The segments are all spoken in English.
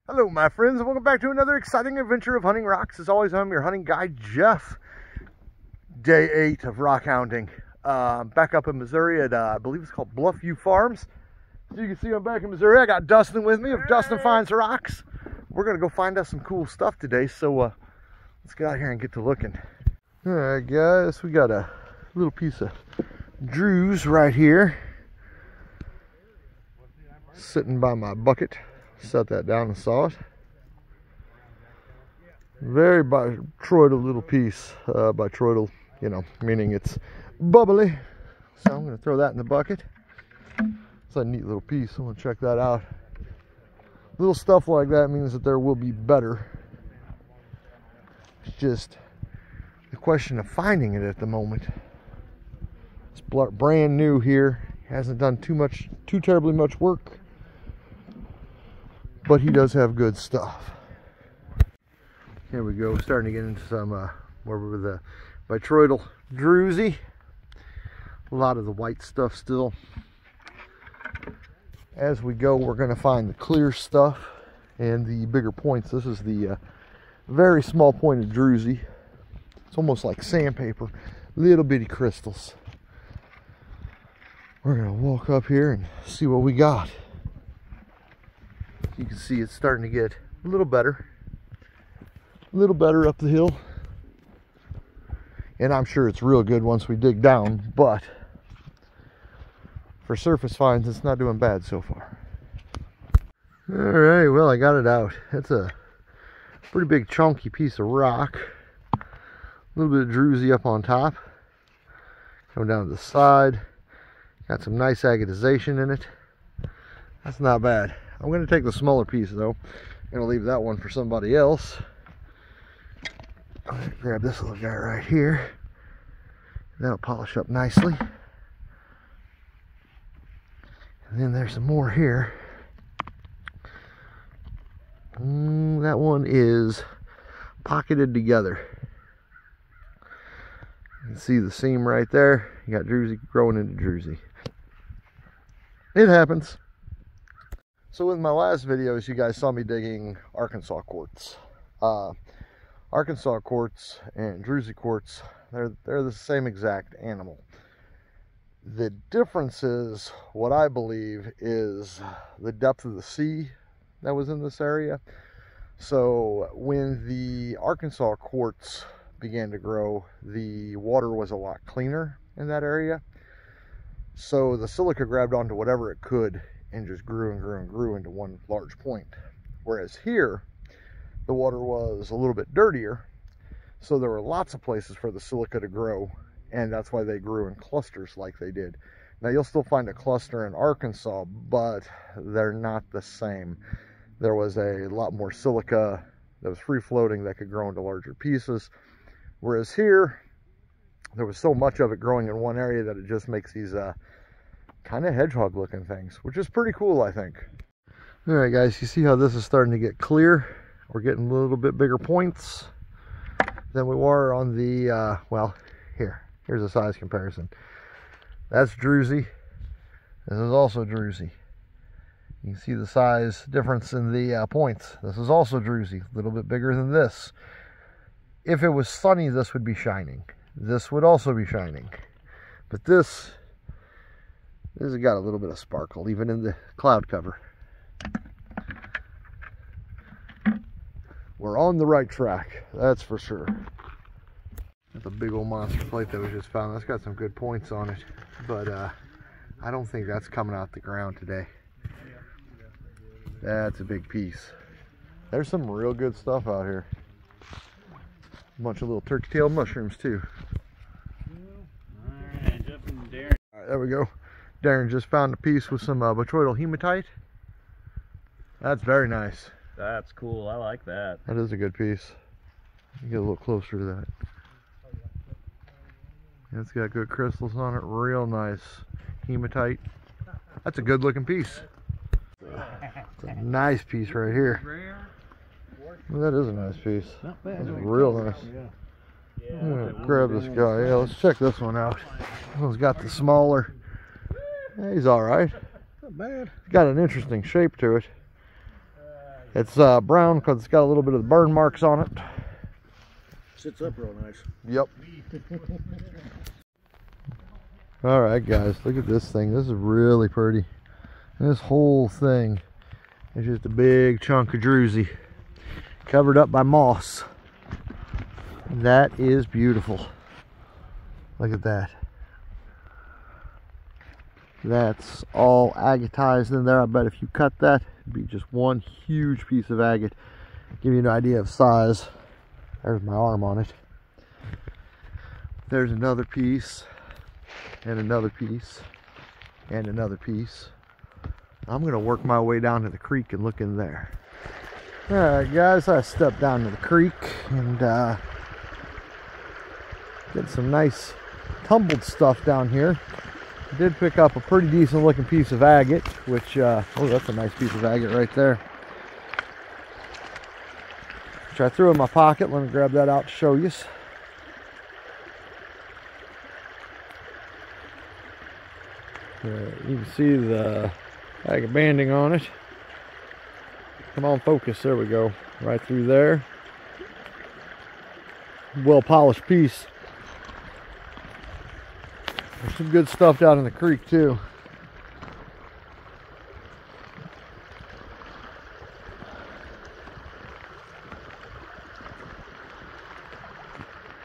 Hello my friends, and welcome back to another exciting adventure of hunting rocks. As always, I'm your hunting guide, Jeff. Day 8 of rock hounding. Back up in Missouri at, I believe it's called Bluff View Farms. As you can see, I'm back in Missouri. I got Dustin with me of Dustin Finds Rocks. We're going to go find us some cool stuff today, so let's get out here and get to looking. Alright guys, we got a little piece of Druzy right here. Sitting by my bucket. Set that down and saw it. Very bitroidal little piece. Bitroidal, you know, meaning it's bubbly. So I'm going to throw that in the bucket. It's a neat little piece. I'm going to check that out. Little stuff like that means that there will be better. It's just the question of finding it at the moment. It's brand new here. Hasn't done too terribly much work. But he does have good stuff. Here we go, starting to get into some more with the bitroidal Druzy. A lot of the white stuff still. As we go, we're going to find the clear stuff and the bigger points. This is the very small pointed Druzy. It's almost like sandpaper, little bitty crystals. We're going to walk up here and see what we got. You can see it's starting to get a little better up the hill, and I'm sure it's real good once we dig down, but for surface finds it's not doing bad so far. All right, well, I got it out. It's a pretty big chunky piece of rock, a little bit of Druzy up on top, coming down to the side, got some nice agatization in it. That's not bad. I'm going to take the smaller piece though. I'm going to leave that one for somebody else. I'm going to grab this little guy right here. That'll polish up nicely. And then there's some more here. That one is pocketed together. You can see the seam right there. You got Druzy growing into Druzy. It happens. So in my last videos, you guys saw me digging Arkansas quartz. Arkansas quartz and Druzy quartz, they're the same exact animal. The difference is, what I believe, is the depth of the sea that was in this area. So when the Arkansas quartz began to grow, the water was a lot cleaner in that area. So the silica grabbed onto whatever it could and just grew and grew and grew into one large point. Whereas here, the water was a little bit dirtier, so there were lots of places for the silica to grow, and that's why they grew in clusters like they did. Now you'll still find a cluster in Arkansas, but they're not the same. There was a lot more silica that was free floating that could grow into larger pieces, whereas here, there was so much of it growing in one area that it just makes these kind of hedgehog looking things, which is pretty cool, I think. All right guys, you see how this is starting to get clear? We're getting a little bit bigger points than we were on the well, here's a size comparison. That's Druzy. This is also Druzy. You can see the size difference in the points. This is also Druzy, a little bit bigger than this. If it was sunny, this would be shining. This would also be shining, but this has got a little bit of sparkle, even in the cloud cover. We're on the right track, that's for sure. That's a big old monster plate that we just found. That's got some good points on it, but I don't think that's coming out the ground today. That's a big piece. There's some real good stuff out here. A bunch of little turkey tail mushrooms too. Alright, there we go. Darren just found a piece with some bitroidal hematite. That's very nice. That's cool. I like that. That is a good piece. Get a little closer to that. It's got good crystals on it. Real nice hematite. That's a good looking piece. It's a nice piece right here. Well, that is a nice piece. That's real nice. I'm gonna grab this guy. Yeah, let's check this one out. This one's got the smaller. Yeah, he's all right. Not bad. It's got an interesting shape to it. It's brown because it's got a little bit of the burn marks on it. Sits up real nice. Yep. All right, guys, look at this thing. This is really pretty. This whole thing is just a big chunk of druzy covered up by moss. That is beautiful. Look at that. That's all agatized in there. I bet if you cut that, it'd be just one huge piece of agate. Give you an idea of size. There's my arm on it. There's another piece, and another piece, and another piece. I'm gonna work my way down to the creek and look in there. All right, guys, I stepped down to the creek and get some nice tumbled stuff down here. I did pick up a pretty decent looking piece of agate, which, oh, that's a nice piece of agate right there. Which I threw in my pocket. Let me grab that out to show you. You can see the agate banding on it. Come on, focus. There we go. Right through there. Well polished piece. There's some good stuff down in the creek too.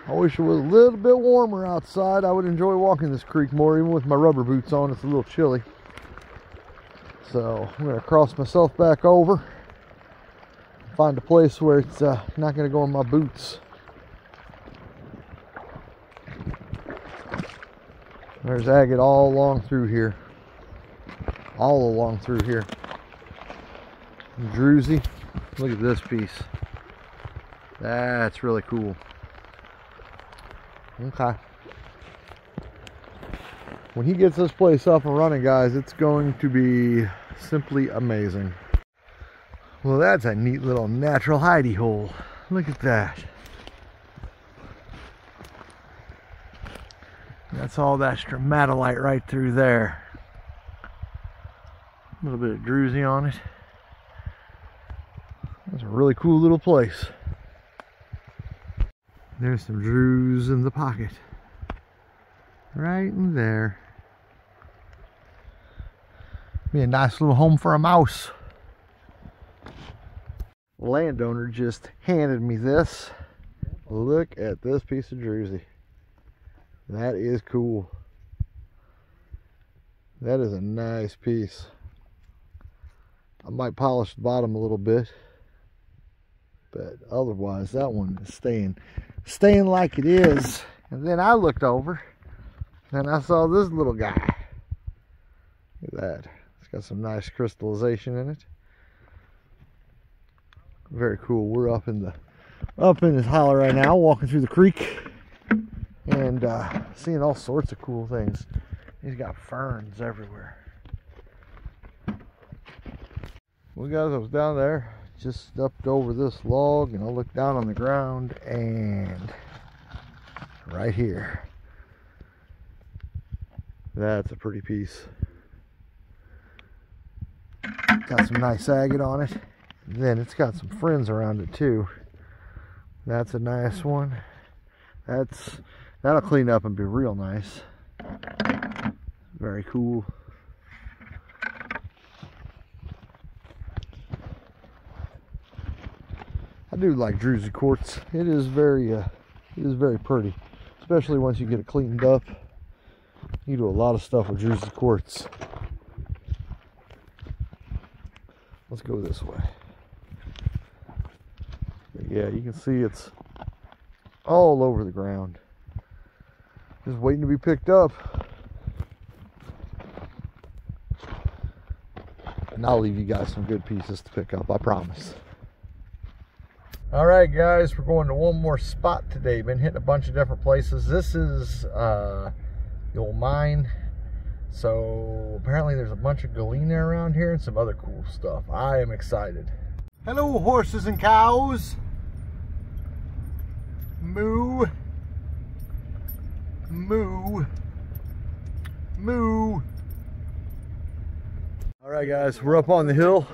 I wish it was a little bit warmer outside. I would enjoy walking this creek more, even with my rubber boots on. It's a little chilly. So I'm going to cross myself back over. Find a place where it's not going to go in my boots. There's agate all along through here. All along through here. Druzy. Look at this piece. That's really cool. Okay. When he gets this place up and running, guys, it's going to be simply amazing. Well, that's a neat little natural hidey hole. Look at that. That's all that stromatolite right through there. A little bit of druzy on it. That's a really cool little place. There's some druze in the pocket. Right in there. Be a nice little home for a mouse. Landowner just handed me this. Look at this piece of druzy. That is cool. That is a nice piece. I might polish the bottom a little bit, but otherwise that one is staying like it is. And then I looked over and I saw this little guy. Look at that. It's got some nice crystallization in it. Very cool. We're up in this hollow right now, walking through the creek and seeing all sorts of cool things. He's got ferns everywhere. Well, guys, I was down there, just stepped over this log, and I looked down on the ground, and right here, that's a pretty piece. Got some nice agate on it. And then it's got some frinds around it too. That's a nice one. That'll clean up and be real nice. Very cool. I do like Druzy quartz. It is very pretty, especially once you get it cleaned up. You do a lot of stuff with Druzy quartz. Let's go this way. But yeah, you can see it's all over the ground, just waiting to be picked up. And I'll leave you guys some good pieces to pick up, I promise. All right, guys, we're going to one more spot today. Been hitting a bunch of different places. This is the old mine. So apparently there's a bunch of Galena around here and some other cool stuff. I am excited. Hello, horses and cows. Moo. Moo. Moo. All right, guys, we're up on the hill.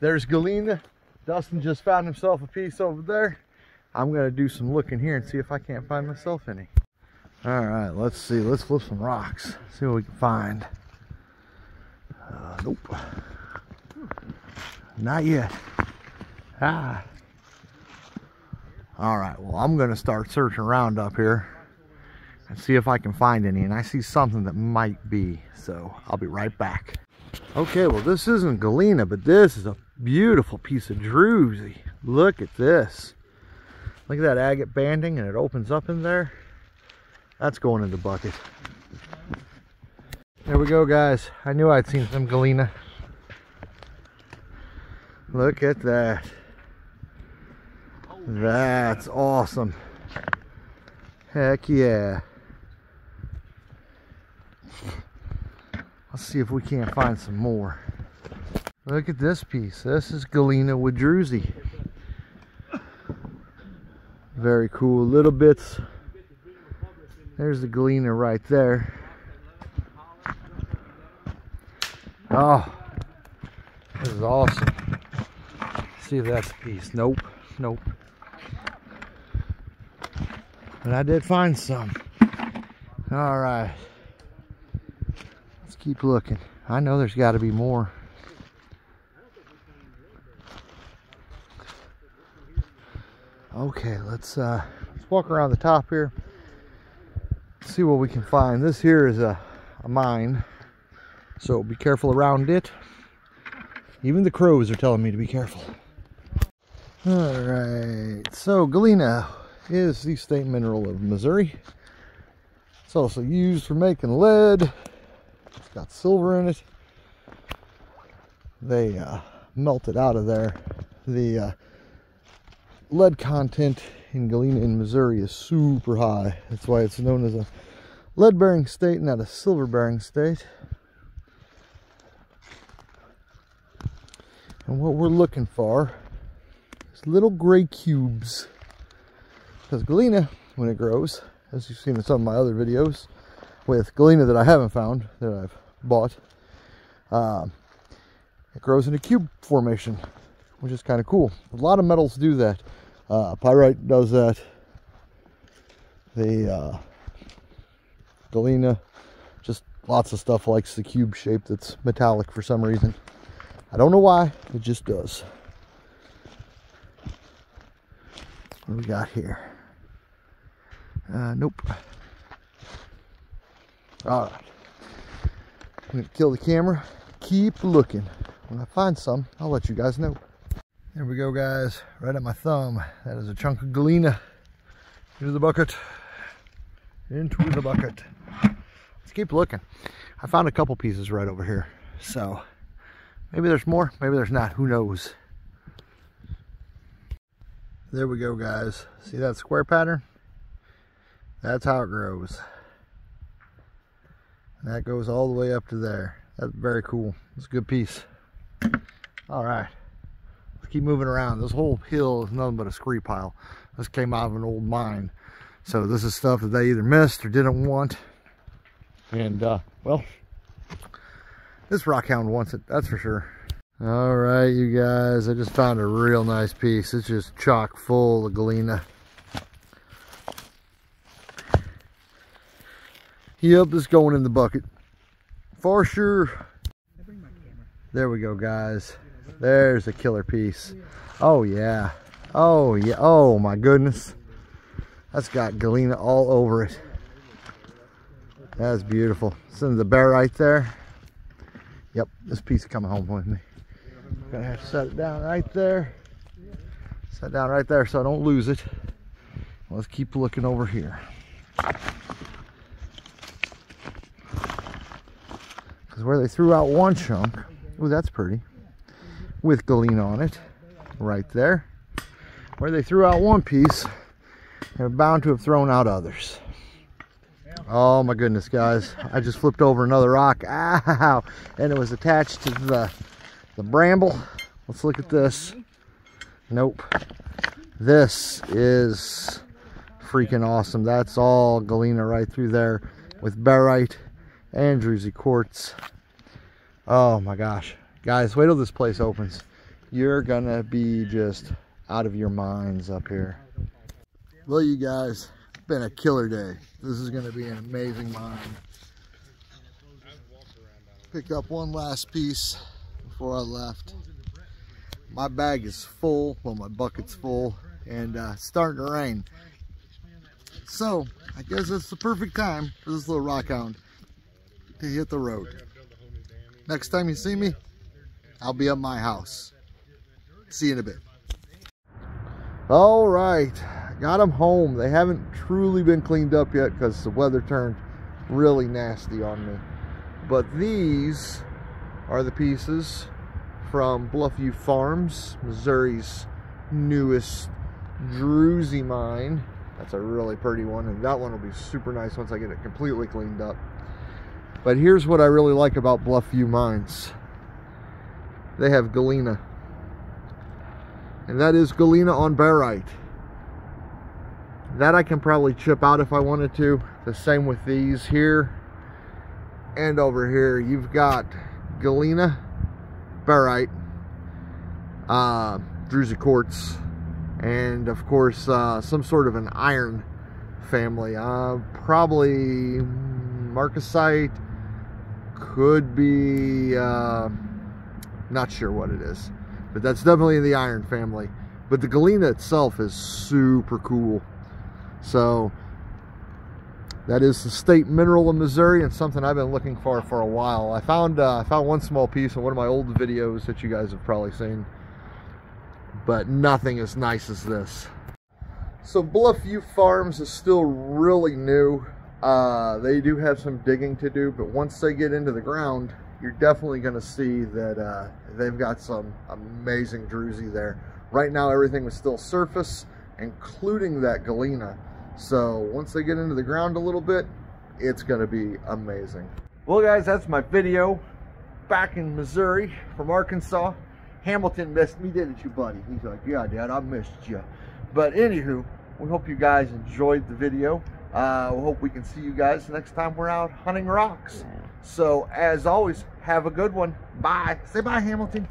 There's Galena. Dustin just found himself a piece over there. I'm gonna do some looking here and see if I can't find myself any. All right, let's see. Let's flip some rocks. See what we can find. Nope. Not yet. Ah. All right, well, I'm gonna start searching around up here and see if I can find any. And I see something that might be, so I'll be right back. Okay, well, this isn't Galena, but this is a beautiful piece of Druzy. Look at this. Look at that agate banding, and it opens up in there. That's going in the bucket. There we go, guys. I knew I'd seen some Galena. Look at that. That's awesome. Heck yeah. Let's see if we can't find some more. Look at this piece. This is Galena with Druzy. Very cool. Little bits. There's the Galena right there. Oh, this is awesome. Let's see if that's a piece. Nope. Nope. But I did find some. All right. Let's keep looking. I know there's got to be more. Okay, let's walk around the top here. See what we can find. This here is a mine, so be careful around it. Even the crows are telling me to be careful. All right, so Galena is the state mineral of Missouri. It's also used for making lead. It's got silver in it. They melt it out of there. The lead content in Galena in Missouri is super high. That's why it's known as a lead-bearing state, not a silver-bearing state. And what we're looking for is little gray cubes. Because Galena, when it grows, as you've seen in some of my other videos, with Galena that I haven't found, that I've bought, it grows in a cube formation, which is kind of cool. A lot of metals do that. Pyrite does that. The Galena, just lots of stuff likes the cube shape that's metallic for some reason. I don't know why, it just does. What do we got here? Nope. Alright. I'm going to kill the camera. Keep looking. When I find some, I'll let you guys know. There we go, guys. Right at my thumb. That is a chunk of Galena. Into the bucket. Into the bucket. Let's keep looking. I found a couple pieces right over here. So, maybe there's more. Maybe there's not. Who knows? There we go, guys. See that square pattern? That's how it grows. And that goes all the way up to there. That's very cool. It's a good piece. All right. Let's keep moving around. This whole hill is nothing but a scree pile. This came out of an old mine. So this is stuff that they either missed or didn't want. And, well, this rock hound wants it. That's for sure. All right, you guys. I just found a real nice piece. It's just chock full of Galena. Yep, it's going in the bucket. For sure. There we go, guys. There's a killer piece. Oh, yeah. Oh, yeah. Oh, my goodness. That's got Galena all over it. That's beautiful. It's in the barite there. Yep, this piece is coming home with me. Gonna have to set it down right there. Set it down right there so I don't lose it. Let's keep looking over here. Because where they threw out one chunk, oh, that's pretty, with Galena on it, right there. Where they threw out one piece, they're bound to have thrown out others. Oh my goodness, guys. I just flipped over another rock. Ow! And it was attached to the bramble. Let's look at this. Nope. This is freaking awesome. That's all Galena right through there with barite and Druzy quartz. Oh my gosh. Guys, wait till this place opens. You're gonna be just out of your minds up here. Well, you guys, it's been a killer day. This is gonna be an amazing mine. Picked up one last piece before I left. My bag is full, well, my bucket's full, and it's starting to rain. So I guess it's the perfect time for this little rock hound to hit the road. Next time you see me, I'll be at my house. See you in a bit. All right, got them home. They haven't truly been cleaned up yet because the weather turned really nasty on me. But these are the pieces from Bluff View Farms, Missouri's newest Druzy mine. That's a really pretty one, and that one will be super nice once I get it completely cleaned up. But here's what I really like about Bluff View mines. They have Galena. And that is Galena on barite. That I can probably chip out if I wanted to. The same with these here. And over here, you've got Galena, barite, Druzy quartz, and of course some sort of an iron family. Probably marcasite, could be not sure what it is, but that's definitely in the iron family. But the Galena itself is super cool. So that is the state mineral of Missouri, and something I've been looking for a while. I found one small piece in one of my old videos that you guys have probably seen, but nothing as nice as this. So Bluff View Farms is still really new. They do have some digging to do, but once they get into the ground, you're definitely going to see that they've got some amazing Druzy there. Right now, everything is still surface, including that Galena. So once they get into the ground a little bit, it's going to be amazing. Well, guys, that's my video. Back in Missouri from Arkansas. Hamilton missed me, didn't you, buddy? He's like, yeah, Dad, I missed you. But anywho, we hope you guys enjoyed the video. We hope we can see you guys next time we're out hunting rocks. So as always, have a good one. Bye. Say bye, Hamilton.